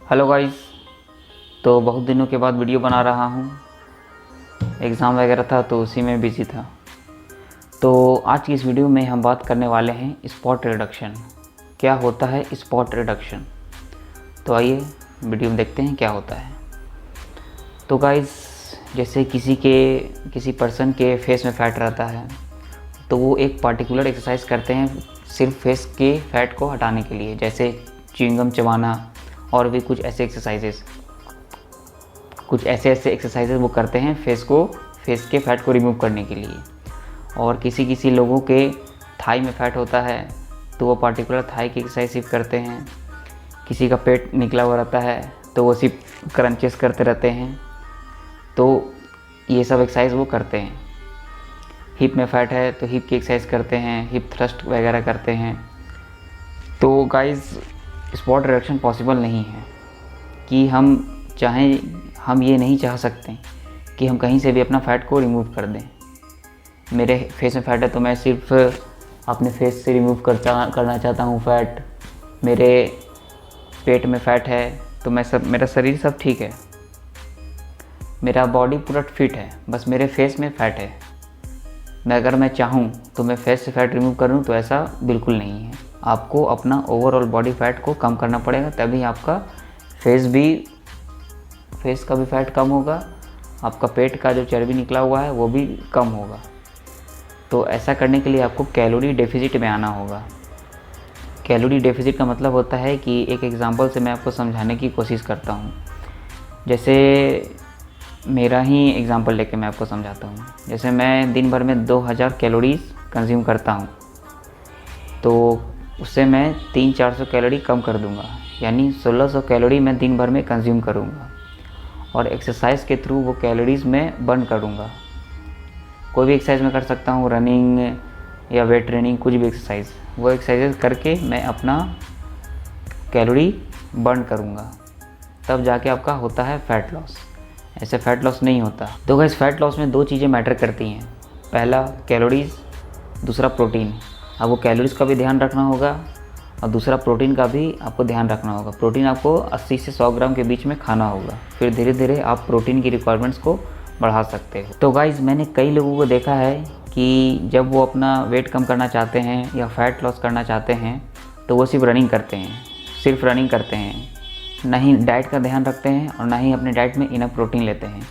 Hello guys. तो बहुत दिनों के बाद वीडियो बना रहा हूँ। एग्ज़ाम वगैरह था तो उसी में बिजी था। तो आज की इस वीडियो में हम बात करने वाले हैं स्पॉट रिडक्शन। क्या होता है स्पॉट रिडक्शन? तो आइए वीडियो में देखते हैं क्या होता है। तो गाइस, जैसे किसी पर्सन के फेस में फ़ैट रहता है तो वो एक पार्टिकुलर एक्सरसाइज करते हैं सिर्फ फेस के फ़ैट को हटाने के लिए, जैसे च्युइंगम चबाना और भी कुछ ऐसे एक्सरसाइजेज वो करते हैं फेस के फ़ैट को रिमूव करने के लिए। और किसी लोगों के थाई में फ़ैट होता है तो वो पार्टिकुलर थाई की एक्सरसाइज सिर्फ करते हैं। किसी का पेट निकला हुआ रहता है तो वो सिर्फ क्रंचेस करते रहते हैं। तो ये सब एक्सरसाइज वो करते हैं। हिप में फ़ैट है तो हिप की एक्सरसाइज करते हैं, हिप थ्रस्ट वगैरह करते हैं। तो गाइस, स्पॉट रिडक्शन पॉसिबल नहीं है कि हम ये नहीं चाह सकते कि हम कहीं से भी अपना फ़ैट को रिमूव कर दें। मेरे फेस में फ़ैट है तो मैं सिर्फ अपने फेस से रिमूव करना चाहता हूँ फ़ैट। मेरे पेट में फ़ैट है तो मेरा शरीर सब ठीक है, मेरा बॉडी पूरा फिट है, बस मेरे फेस में फ़ैट है। अगर मैं चाहूँ तो मैं फेस से फ़ैट रिमूव करूँ तो ऐसा बिल्कुल नहीं है। आपको अपना ओवरऑल बॉडी फ़ैट को कम करना पड़ेगा, तभी आपका फेस का भी फ़ैट कम होगा, आपका पेट का जो चर्बी निकला हुआ है वो भी कम होगा। तो ऐसा करने के लिए आपको कैलोरी डेफिसिट में आना होगा। कैलोरी डेफिसिट का मतलब होता है कि एक एग्जांपल से मैं आपको समझाने की कोशिश करता हूँ। जैसे मेरा ही एग्जांपल लेके मैं आपको समझाता हूँ। जैसे मैं दिन भर में 2000 कैलोरीज कंज्यूम करता हूँ, तो उससे मैं 300-400 कैलोरी कम कर दूँगा, यानी 1600 कैलोरी मैं दिन भर में कंज्यूम करूँगा। और एक्सरसाइज के थ्रू वो कैलोरीज़ मैं बर्न करूँगा। कोई भी एक्सरसाइज मैं कर सकता हूँ, रनिंग या वेट ट्रेनिंग, कुछ भी एक्सरसाइज, वो एक्सरसाइज करके मैं अपना कैलोरी बर्न करूँगा, तब जाके आपका होता है फ़ैट लॉस। ऐसे फ़ैट लॉस नहीं होता। तो गाइस, फ़ैट लॉस में 2 चीज़ें मैटर करती हैं। पहला कैलोरीज़, दूसरा प्रोटीन। अब वो कैलोरीज़ का भी ध्यान रखना होगा और दूसरा प्रोटीन का भी आपको ध्यान रखना होगा। प्रोटीन आपको 80 से 100 ग्राम के बीच में खाना होगा, फिर धीरे धीरे आप प्रोटीन की रिक्वायरमेंट्स को बढ़ा सकते हो। तो गाइस, मैंने कई लोगों को देखा है कि जब वो अपना वेट कम करना चाहते हैं या फ़ैट लॉस करना चाहते हैं तो वो सिर्फ रनिंग करते हैं, ना ही डाइट का ध्यान रखते हैं और ना ही अपने डाइट में इनफ प्रोटीन लेते हैं।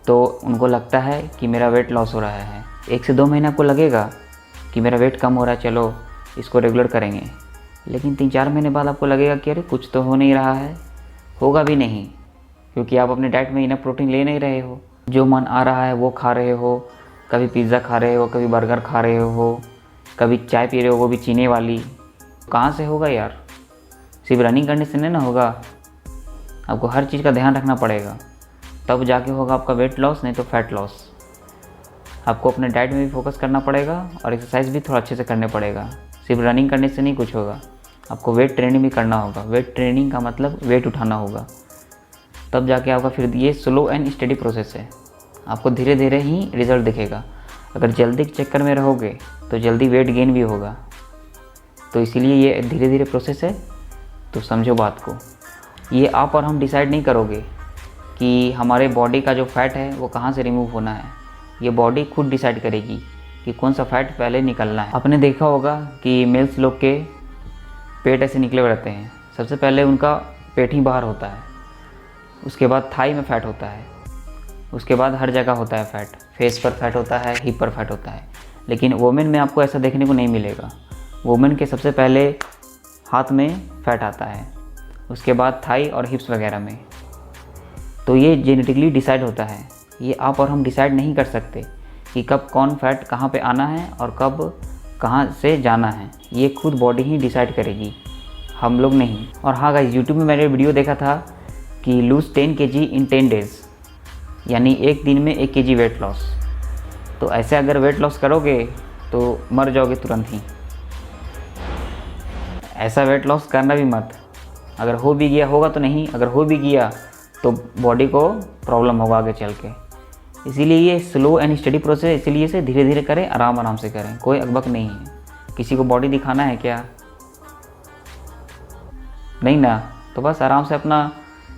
तो उनको लगता है कि मेरा वेट लॉस हो रहा है। 1 से 2 महीने आपको लगेगा कि मेरा वेट कम हो रहा है, चलो इसको रेगुलर करेंगे। लेकिन 3-4 महीने बाद आपको लगेगा कि अरे कुछ तो हो नहीं रहा है। होगा भी नहीं, क्योंकि आप अपने डाइट में इनफ प्रोटीन ले नहीं रहे हो। जो मन आ रहा है वो खा रहे हो। कभी पिज़्ज़ा खा रहे हो, कभी बर्गर खा रहे हो, कभी चाय पी रहे हो, वो भी चीनी वाली। कहाँ से होगा यार? सिर्फ रनिंग करने से नहीं ना होगा। आपको हर चीज़ का ध्यान रखना पड़ेगा, तब जाके होगा आपका वेट लॉस, नहीं तो फ़ैट लॉस। आपको अपने डाइट में भी फोकस करना पड़ेगा और एक्सरसाइज भी थोड़ा अच्छे से करने पड़ेगा। सिर्फ रनिंग करने से नहीं कुछ होगा, आपको वेट ट्रेनिंग भी करना होगा। वेट ट्रेनिंग का मतलब वेट उठाना होगा, तब जाके आपका फिर ये स्लो एंड स्टडी प्रोसेस है। आपको धीरे धीरे ही रिज़ल्ट दिखेगा। अगर जल्दी के चक्कर में रहोगे तो जल्दी वेट गेन भी होगा। तो इसीलिए ये धीरे धीरे प्रोसेस है। तो समझो बात को। ये आप और हम डिसाइड नहीं करोगे कि हमारे बॉडी का जो फ़ैट है वो कहाँ से रिमूव होना है। ये बॉडी खुद डिसाइड करेगी कि कौन सा फ़ैट पहले निकलना है। आपने देखा होगा कि मेल्स लोग के पेट ऐसे निकले हुए रहते हैं। सबसे पहले उनका पेट ही बाहर होता है, उसके बाद थाई में फ़ैट होता है, उसके बाद हर जगह होता है फ़ैट। फेस पर फ़ैट होता है, हिप पर फ़ैट होता है। लेकिन वोमेन में आपको ऐसा देखने को नहीं मिलेगा। वोमेन के सबसे पहले हाथ में फ़ैट आता है, उसके बाद थाई और हिप्स वगैरह में। तो ये जेनेटिकली डिसाइड होता है। ये आप और हम डिसाइड नहीं कर सकते कि कब कौन फ़ैट कहाँ पे आना है और कब कहाँ से जाना है। ये खुद बॉडी ही डिसाइड करेगी, हम लोग नहीं। और हाँ गाइस, यूट्यूब में मैंने वीडियो देखा था कि लूज़ 10 kg इन 10 डेज़, यानी एक दिन में 1 kg वेट लॉस। तो ऐसे अगर वेट लॉस करोगे तो मर जाओगे तुरंत ही। ऐसा वेट लॉस करना भी मत। अगर हो भी गया होगा तो नहीं, अगर हो भी गया तो बॉडी को प्रॉब्लम होगा आगे चल के। इसीलिए ये स्लो एंड स्टडी प्रोसेस, इसीलिए इसे धीरे धीरे करें, आराम से करें। कोई अकबक नहीं है। किसी को बॉडी दिखाना है क्या? नहीं ना। तो बस आराम से अपना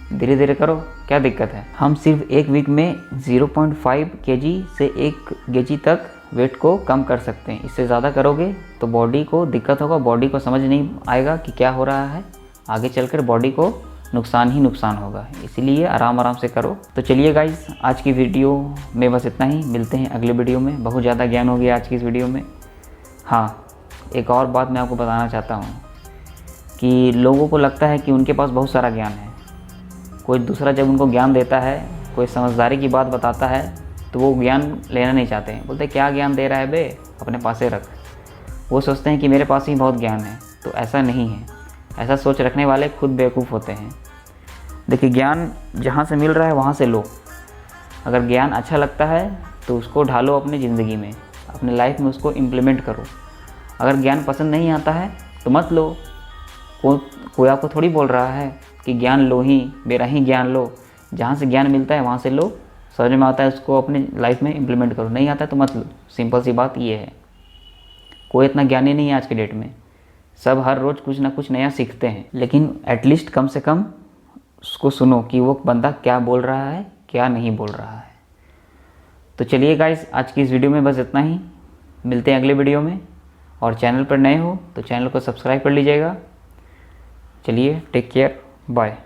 धीरे धीरे करो, क्या दिक्कत है। हम सिर्फ एक वीक में 0.5 kg से 1 kg तक वेट को कम कर सकते हैं। इससे ज़्यादा करोगे तो बॉडी को दिक्कत होगा, बॉडी को समझ नहीं आएगा कि क्या हो रहा है, आगे चलकर बॉडी को नुकसान ही नुकसान होगा। इसीलिए आराम आराम से करो। तो चलिए गाइस, आज की वीडियो में बस इतना ही। मिलते हैं अगले वीडियो में। बहुत ज़्यादा ज्ञान हो गया आज की इस वीडियो में। हाँ, एक और बात मैं आपको बताना चाहता हूँ कि लोगों को लगता है कि उनके पास बहुत सारा ज्ञान है। कोई दूसरा जब उनको ज्ञान देता है, कोई समझदारी की बात बताता है, तो वो ज्ञान लेना नहीं चाहते हैं। बोलते क्या ज्ञान दे रहा है बे, अपने पास ही रख। वो सोचते हैं कि मेरे पास ही बहुत ज्ञान है। तो ऐसा नहीं है। ऐसा सोच रखने वाले खुद बेवकूफ़ होते हैं। देखिए, ज्ञान जहाँ से मिल रहा है वहाँ से लो। अगर ज्ञान अच्छा लगता है तो उसको ढालो अपनी ज़िंदगी में, अपने लाइफ में उसको इम्प्लीमेंट करो। अगर ज्ञान पसंद नहीं आता है तो मत लो। कोई आपको थोड़ी बोल रहा है कि ज्ञान लो ही, मेरा ही ज्ञान लो। जहाँ से ज्ञान मिलता है वहाँ से लो, समझ में आता है उसको अपनी लाइफ में इम्प्लीमेंट करो। नहीं आता है तो मत लो। सिंपल सी बात ये है। कोई इतना ज्ञानी नहीं है आज के डेट में। सब हर रोज़ कुछ ना कुछ नया सीखते हैं, लेकिन एटलीस्ट कम से कम उसको सुनो कि वो बंदा क्या बोल रहा है, क्या नहीं बोल रहा है। तो चलिए गाइस, आज की इस वीडियो में बस इतना ही। मिलते हैं अगले वीडियो में। और चैनल पर नए हो तो चैनल को सब्सक्राइब कर लीजिएगा। चलिए, टेक केयर, बाय।